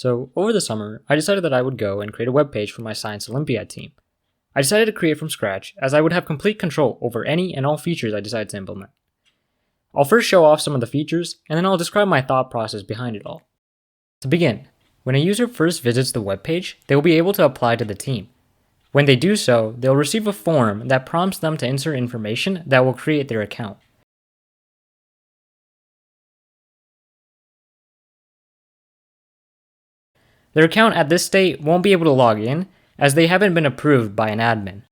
So, over the summer, I decided that I would go and create a web page for my Science Olympiad team. I decided to create from scratch, as I would have complete control over any and all features I decide to implement. I'll first show off some of the features, and then I'll describe my thought process behind it all. To begin, when a user first visits the web page, they will be able to apply to the team. When they do so, they'll receive a form that prompts them to insert information that will create their account. Their account at this state won't be able to log in, as they haven't been approved by an admin.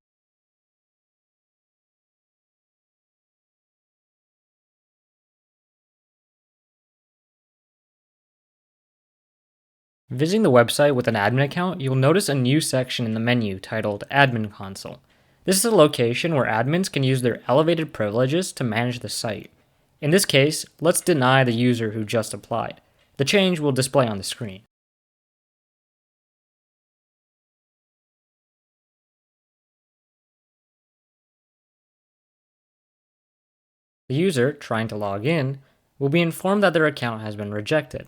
Visiting the website with an admin account, you'll notice a new section in the menu titled Admin Console. This is a location where admins can use their elevated privileges to manage the site. In this case, let's deny the user who just applied. The change will display on the screen. The user trying to log in will be informed that their account has been rejected.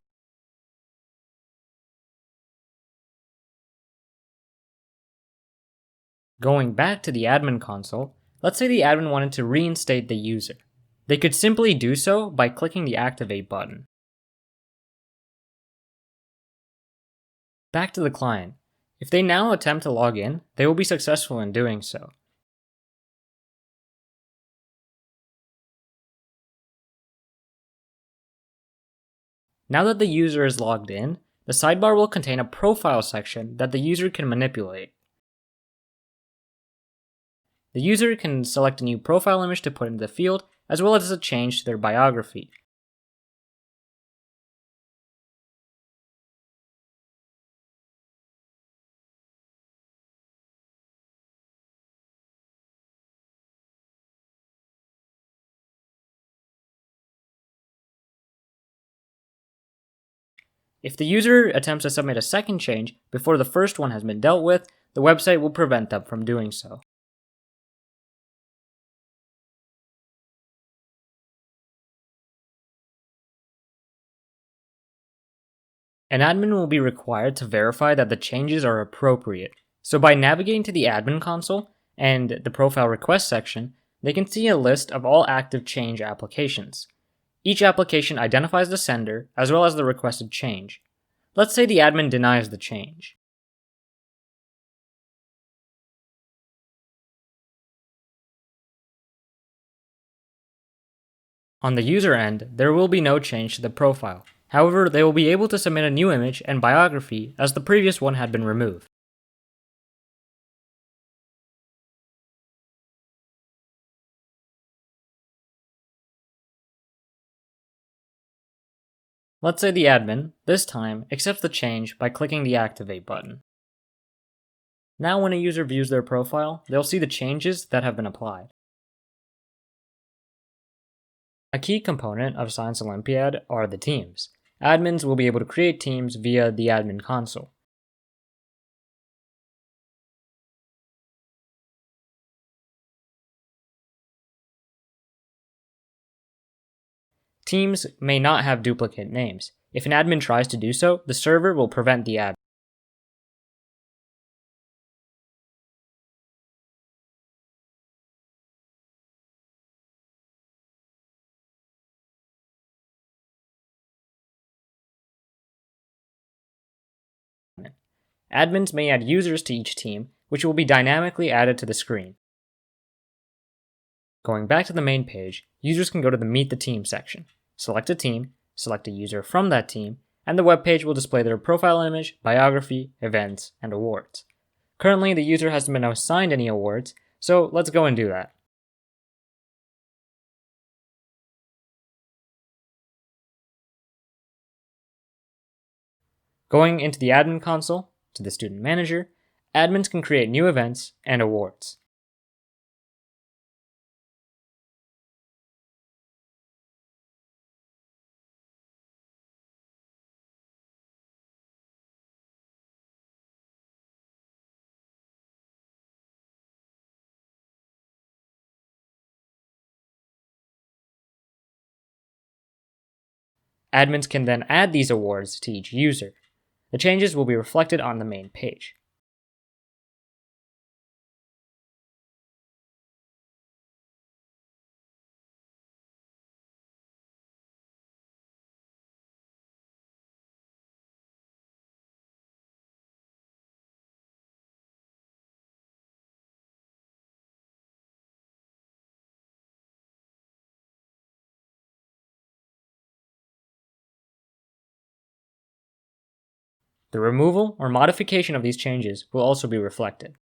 Going back to the admin console, let's say the admin wanted to reinstate the user. They could simply do so by clicking the Activate button. Back to the client. If they now attempt to log in, they will be successful in doing so. Now that the user is logged in, the sidebar will contain a profile section that the user can manipulate. The user can select a new profile image to put into the field, as well as a change to their biography. If the user attempts to submit a second change before the first one has been dealt with, the website will prevent them from doing so. An admin will be required to verify that the changes are appropriate. So by navigating to the admin console and the profile request section, they can see a list of all active change applications. Each application identifies the sender as well as the requested change. Let's say the admin denies the change. On the user end, there will be no change to the profile. However, they will be able to submit a new image and biography as the previous one had been removed. Let's say the admin, this time, accepts the change by clicking the Activate button. Now when a user views their profile, they'll see the changes that have been applied. A key component of Science Olympiad are the teams. Admins will be able to create teams via the admin console. Teams may not have duplicate names. If an admin tries to do so, the server will prevent the admin. Admins may add users to each team, which will be dynamically added to the screen. Going back to the main page, users can go to the Meet the Team section. Select a team, select a user from that team, and the web page will display their profile image, biography, events, and awards. Currently, the user hasn't been assigned any awards, so let's go and do that. Going into the admin console, to the student manager, admins can create new events and awards. Admins can then add these awards to each user. The changes will be reflected on the main page. The removal or modification of these changes will also be reflected.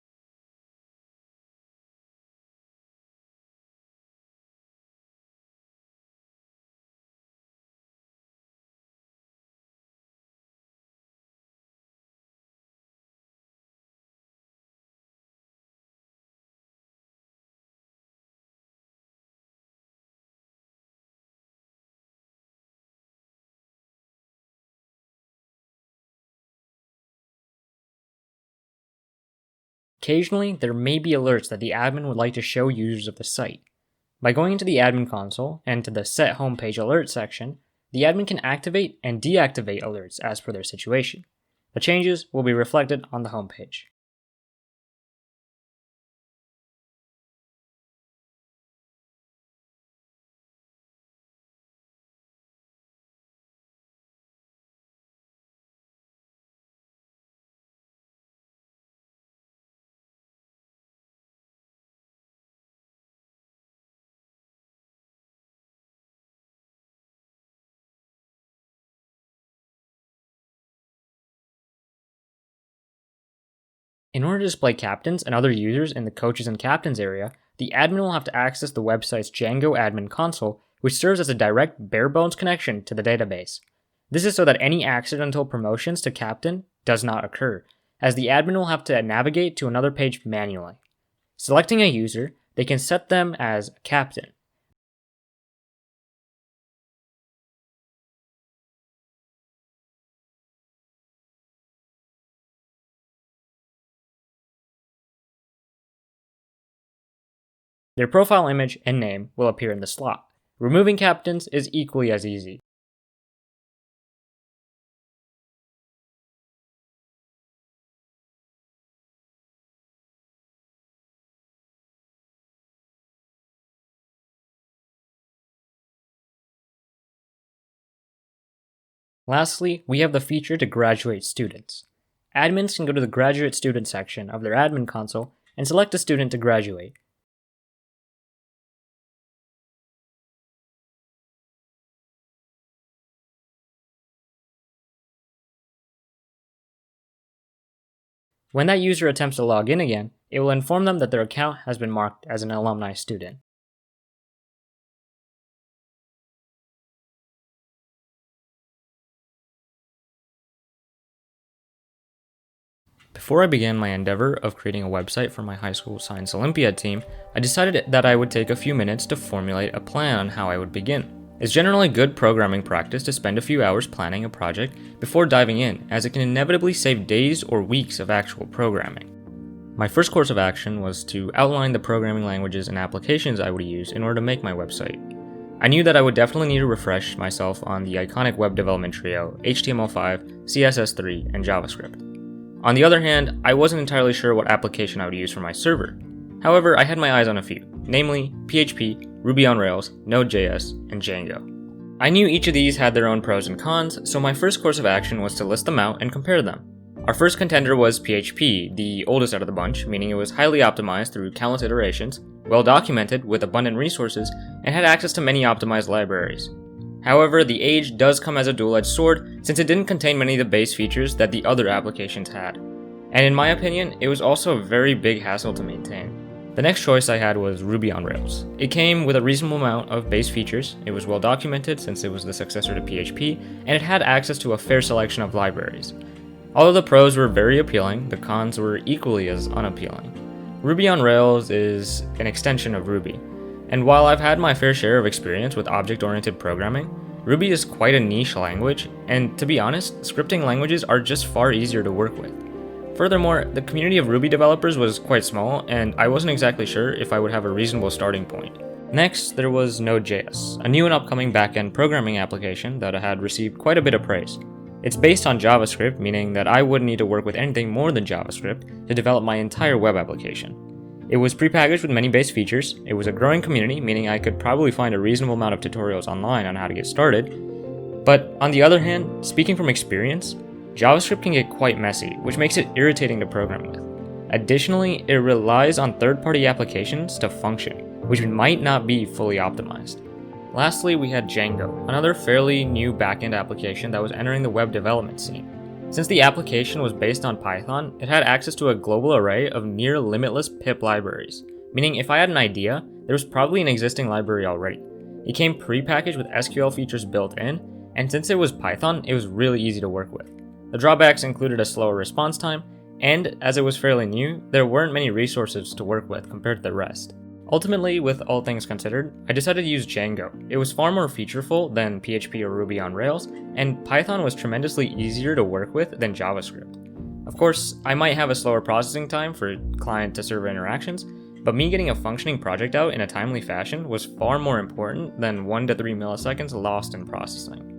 Occasionally, there may be alerts that the admin would like to show users of the site. By going into the admin console and to the Set Homepage Alert section, the admin can activate and deactivate alerts as per their situation. The changes will be reflected on the homepage. In order to display captains and other users in the coaches and captains area, the admin will have to access the website's Django admin console, which serves as a direct bare-bones connection to the database. This is so that any accidental promotions to captain does not occur, as the admin will have to navigate to another page manually. Selecting a user, they can set them as captain. Their profile image and name will appear in the slot. Removing captains is equally as easy. Lastly, we have the feature to graduate students. Admins can go to the graduate student section of their admin console and select a student to graduate. When that user attempts to log in again, it will inform them that their account has been marked as an alumni student. Before I began my endeavor of creating a website for my high school science Olympiad team, I decided that I would take a few minutes to formulate a plan on how I would begin. It's generally good programming practice to spend a few hours planning a project before diving in, as it can inevitably save days or weeks of actual programming. My first course of action was to outline the programming languages and applications I would use in order to make my website. I knew that I would definitely need to refresh myself on the iconic web development trio HTML5, CSS3, and JavaScript. On the other hand, I wasn't entirely sure what application I would use for my server. However, I had my eyes on a few, namely PHP, Ruby on Rails, Node.js, and Django. I knew each of these had their own pros and cons, so my first course of action was to list them out and compare them. Our first contender was PHP, the oldest out of the bunch, meaning it was highly optimized through countless iterations, well documented with abundant resources, and had access to many optimized libraries. However, the age does come as a dual-edged sword, since it didn't contain many of the base features that the other applications had. And in my opinion, it was also a very big hassle to maintain. The next choice I had was Ruby on Rails. It came with a reasonable amount of base features, it was well documented since it was the successor to PHP, and it had access to a fair selection of libraries. Although the pros were very appealing, the cons were equally as unappealing. Ruby on Rails is an extension of Ruby, and while I've had my fair share of experience with object-oriented programming, Ruby is quite a niche language, and to be honest, scripting languages are just far easier to work with. Furthermore, the community of Ruby developers was quite small, and I wasn't exactly sure if I would have a reasonable starting point. Next, there was Node.js, a new and upcoming back-end programming application that had received quite a bit of praise. It's based on JavaScript, meaning that I wouldn't need to work with anything more than JavaScript to develop my entire web application. It was prepackaged with many base features, it was a growing community, meaning I could probably find a reasonable amount of tutorials online on how to get started. But on the other hand, speaking from experience, JavaScript can get quite messy, which makes it irritating to program with. Additionally, it relies on third-party applications to function, which might not be fully optimized. Lastly, we had Django, another fairly new backend application that was entering the web development scene. Since the application was based on Python, it had access to a global array of near limitless pip libraries, meaning if I had an idea, there was probably an existing library already. It came pre-packaged with SQL features built in, and since it was Python, it was really easy to work with. The drawbacks included a slower response time, and as it was fairly new, there weren't many resources to work with compared to the rest. Ultimately, with all things considered, I decided to use Django. It was far more featureful than PHP or Ruby on Rails, and Python was tremendously easier to work with than JavaScript. Of course, I might have a slower processing time for client-to-server interactions, but me getting a functioning project out in a timely fashion was far more important than 1 to 3 milliseconds lost in processing.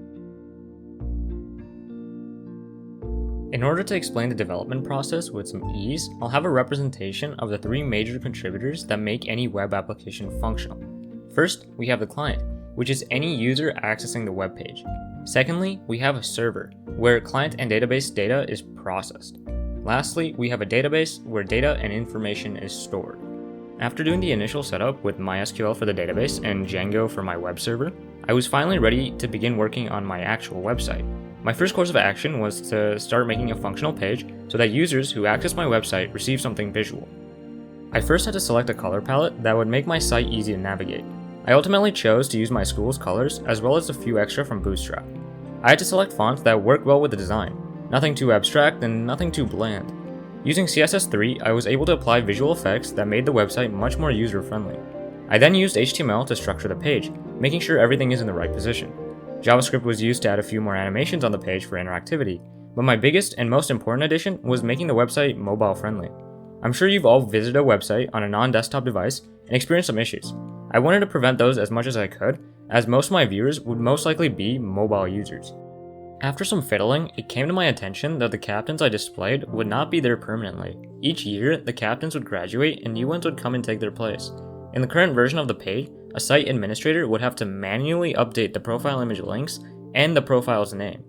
In order to explain the development process with some ease, I'll have a representation of the 3 major contributors that make any web application functional. First, we have the client, which is any user accessing the web page. Secondly, we have a server, where client and database data is processed. Lastly, we have a database where data and information is stored. After doing the initial setup with MySQL for the database and Django for my web server, I was finally ready to begin working on my actual website. My first course of action was to start making a functional page so that users who access my website receive something visual. I first had to select a color palette that would make my site easy to navigate. I ultimately chose to use my school's colors as well as a few extra from Bootstrap. I had to select fonts that worked well with the design, nothing too abstract and nothing too bland. Using CSS3, I was able to apply visual effects that made the website much more user-friendly. I then used HTML to structure the page, making sure everything is in the right position. JavaScript was used to add a few more animations on the page for interactivity, but my biggest and most important addition was making the website mobile-friendly. I'm sure you've all visited a website on a non-desktop device and experienced some issues. I wanted to prevent those as much as I could, as most of my viewers would most likely be mobile users. After some fiddling, it came to my attention that the captains I displayed would not be there permanently. Each year, the captains would graduate and new ones would come and take their place. In the current version of the page, a site administrator would have to manually update the profile image links and the profile's name.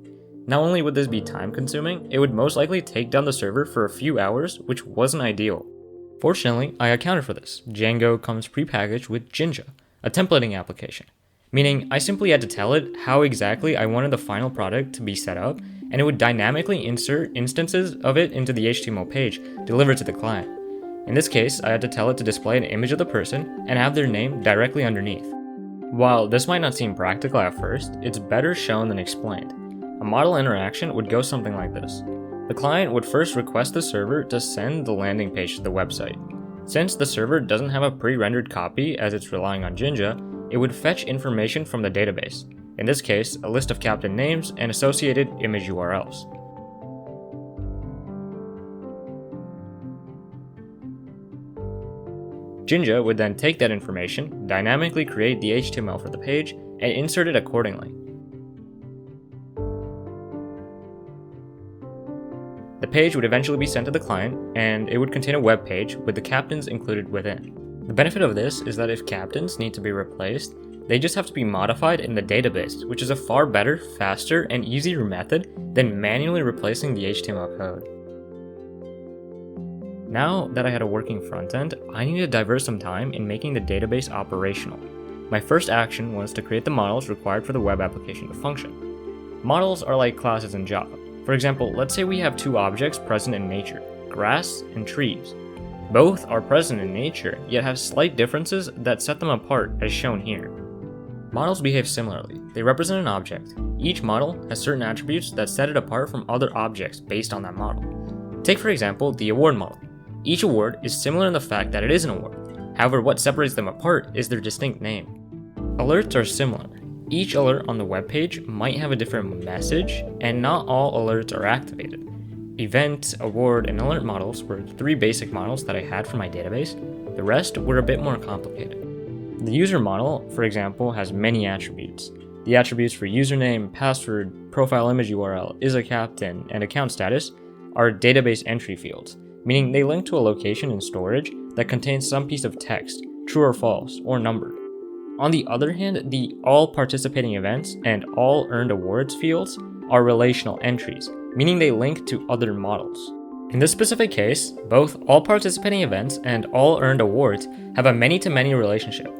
Not only would this be time consuming, it would most likely take down the server for a few hours, which wasn't ideal. Fortunately, I accounted for this. Django comes prepackaged with Jinja, a templating application, meaning I simply had to tell it how exactly I wanted the final product to be set up, and it would dynamically insert instances of it into the HTML page delivered to the client. In this case, I had to tell it to display an image of the person and have their name directly underneath. While this might not seem practical at first, it's better shown than explained. A model interaction would go something like this. The client would first request the server to send the landing page to the website. Since the server doesn't have a pre-rendered copy as it's relying on Jinja, it would fetch information from the database, in this case, a list of captain names and associated image URLs. Jinja would then take that information, dynamically create the HTML for the page, and insert it accordingly. The page would eventually be sent to the client, and it would contain a web page with the captains included within. The benefit of this is that if captains need to be replaced, they just have to be modified in the database, which is a far better, faster, and easier method than manually replacing the HTML code. Now that I had a working front end, I needed to divert some time in making the database operational. My first action was to create the models required for the web application to function. Models are like classes in Java. For example, let's say we have 2 objects present in nature, grass and trees. Both are present in nature, yet have slight differences that set them apart as shown here. Models behave similarly. They represent an object. Each model has certain attributes that set it apart from other objects based on that model. Take for example the award model. Each award is similar in the fact that it is an award. However, what separates them apart is their distinct name. Alerts are similar. Each alert on the web page might have a different message, and not all alerts are activated. Event, award, and alert models were 3 basic models that I had for my database. The rest were a bit more complicated. The user model, for example, has many attributes. The attributes for username, password, profile image URL, is a captain, and account status are database entry fields, meaning they link to a location in storage that contains some piece of text, true or false, or number. On the other hand, the all participating events and all earned awards fields are relational entries, meaning they link to other models. In this specific case, both all participating events and all earned awards have a many-to-many relationship.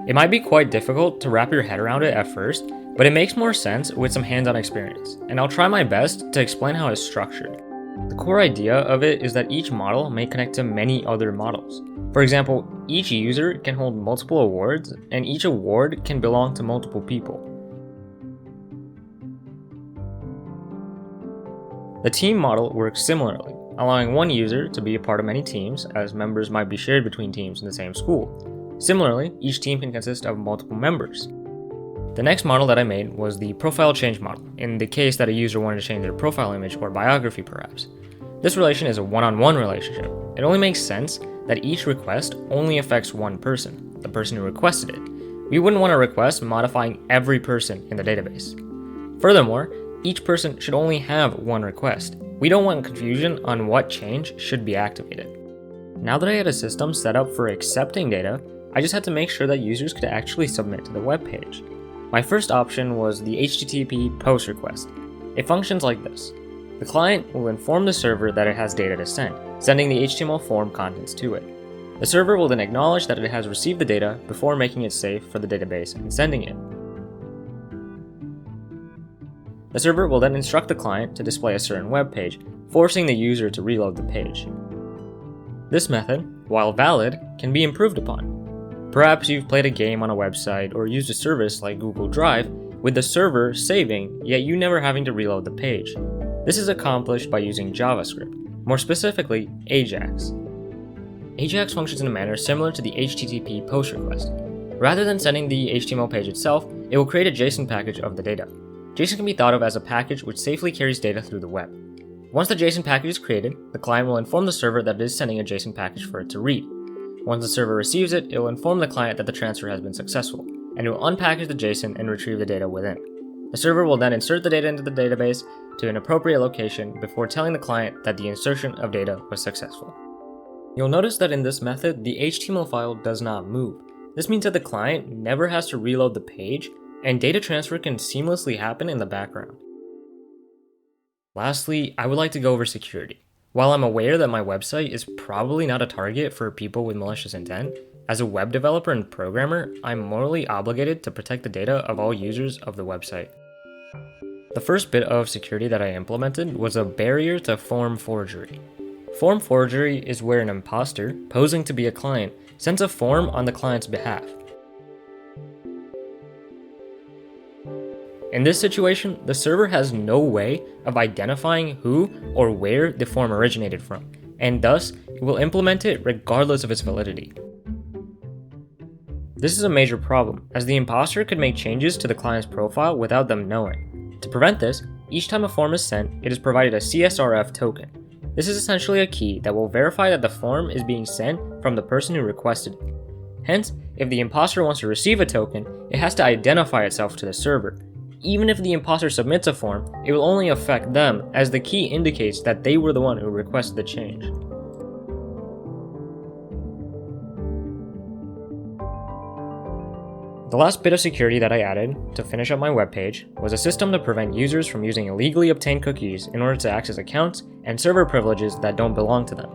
It might be quite difficult to wrap your head around it at first, but it makes more sense with some hands-on experience, and I'll try my best to explain how it's structured. The core idea of it is that each model may connect to many other models. For example, each user can hold multiple awards, and each award can belong to multiple people. The team model works similarly, allowing one user to be a part of many teams, as members might be shared between teams in the same school. Similarly, each team can consist of multiple members. The next model that I made was the profile change model, in the case that a user wanted to change their profile image or biography perhaps. This relation is a one-on-one relationship. It only makes sense that each request only affects one person, the person who requested it. We wouldn't want a request modifying every person in the database. Furthermore, each person should only have one request. We don't want confusion on what change should be activated. Now that I had a system set up for accepting data, I just had to make sure that users could actually submit to the web page. My first option was the HTTP post request. It functions like this. The client will inform the server that it has data to send, sending the HTML form contents to it. The server will then acknowledge that it has received the data before making it safe for the database and sending it. The server will then instruct the client to display a certain web page, forcing the user to reload the page. This method, while valid, can be improved upon. Perhaps you've played a game on a website or used a service like Google Drive with the server saving, yet you never having to reload the page. This is accomplished by using JavaScript, more specifically AJAX. AJAX functions in a manner similar to the HTTP post request. Rather than sending the HTML page itself, it will create a JSON package of the data. JSON can be thought of as a package which safely carries data through the web. Once the JSON package is created, the client will inform the server that it is sending a JSON package for it to read. Once the server receives it, it will inform the client that the transfer has been successful, and it will unpackage the JSON and retrieve the data within. The server will then insert the data into the database to an appropriate location before telling the client that the insertion of data was successful. You'll notice that in this method, the HTML file does not move. This means that the client never has to reload the page, and data transfer can seamlessly happen in the background. Lastly, I would like to go over security. While I'm aware that my website is probably not a target for people with malicious intent, as a web developer and programmer, I'm morally obligated to protect the data of all users of the website. The first bit of security that I implemented was a barrier to form forgery. Form forgery is where an imposter, posing to be a client, sends a form on the client's behalf. In this situation, the server has no way of identifying who or where the form originated from, and thus it will implement it regardless of its validity. This is a major problem, as the imposter could make changes to the client's profile without them knowing. To prevent this, each time a form is sent, it is provided a CSRF token. This is essentially a key that will verify that the form is being sent from the person who requested it. Hence, if the imposter wants to receive a token, it has to identify itself to the server. Even if the imposter submits a form, it will only affect them, as the key indicates that they were the one who requested the change. The last bit of security that I added to finish up my webpage was a system to prevent users from using illegally obtained cookies in order to access accounts and server privileges that don't belong to them.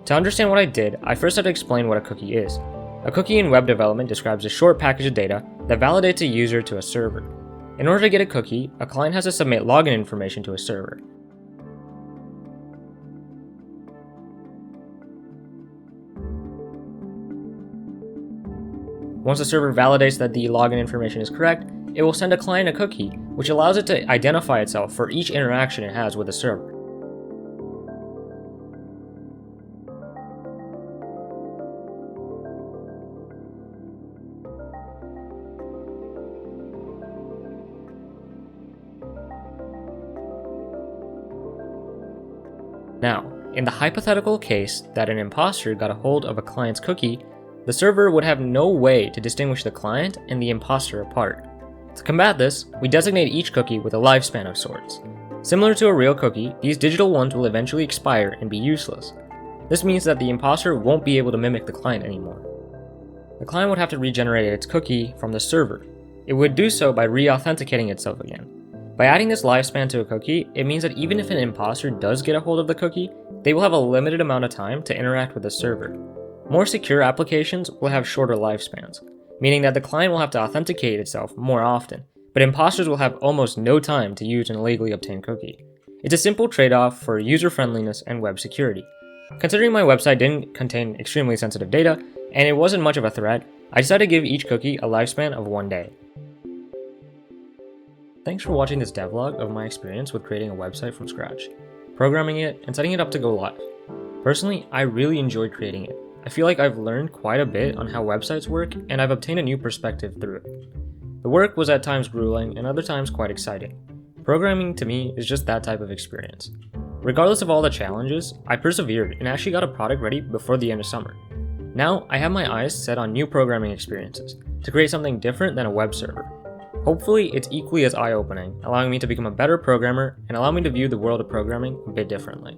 To understand what I did, I first had to explain what a cookie is. A cookie in web development describes a short package of data that validates a user to a server. In order to get a cookie, a client has to submit login information to a server. Once the server validates that the login information is correct, it will send a client a cookie, which allows it to identify itself for each interaction it has with the server. Now, in the hypothetical case that an imposter got a hold of a client's cookie, the server would have no way to distinguish the client and the imposter apart. To combat this, we designate each cookie with a lifespan of sorts. Similar to a real cookie, these digital ones will eventually expire and be useless. This means that the imposter won't be able to mimic the client anymore. The client would have to regenerate its cookie from the server. It would do so by re-authenticating itself again. By adding this lifespan to a cookie, it means that even if an imposter does get a hold of the cookie, they will have a limited amount of time to interact with the server. More secure applications will have shorter lifespans, meaning that the client will have to authenticate itself more often, but imposters will have almost no time to use an illegally obtained cookie. It's a simple trade-off for user friendliness and web security. Considering my website didn't contain extremely sensitive data, and it wasn't much of a threat, I decided to give each cookie a lifespan of 1 day. Thanks for watching this devlog of my experience with creating a website from scratch, programming it, and setting it up to go live. Personally, I really enjoyed creating it. I feel like I've learned quite a bit on how websites work, and I've obtained a new perspective through it. The work was at times grueling and other times quite exciting. Programming to me is just that type of experience. Regardless of all the challenges, I persevered and actually got a product ready before the end of summer. Now, I have my eyes set on new programming experiences to create something different than a web server. Hopefully, it's equally as eye-opening, allowing me to become a better programmer and allow me to view the world of programming a bit differently.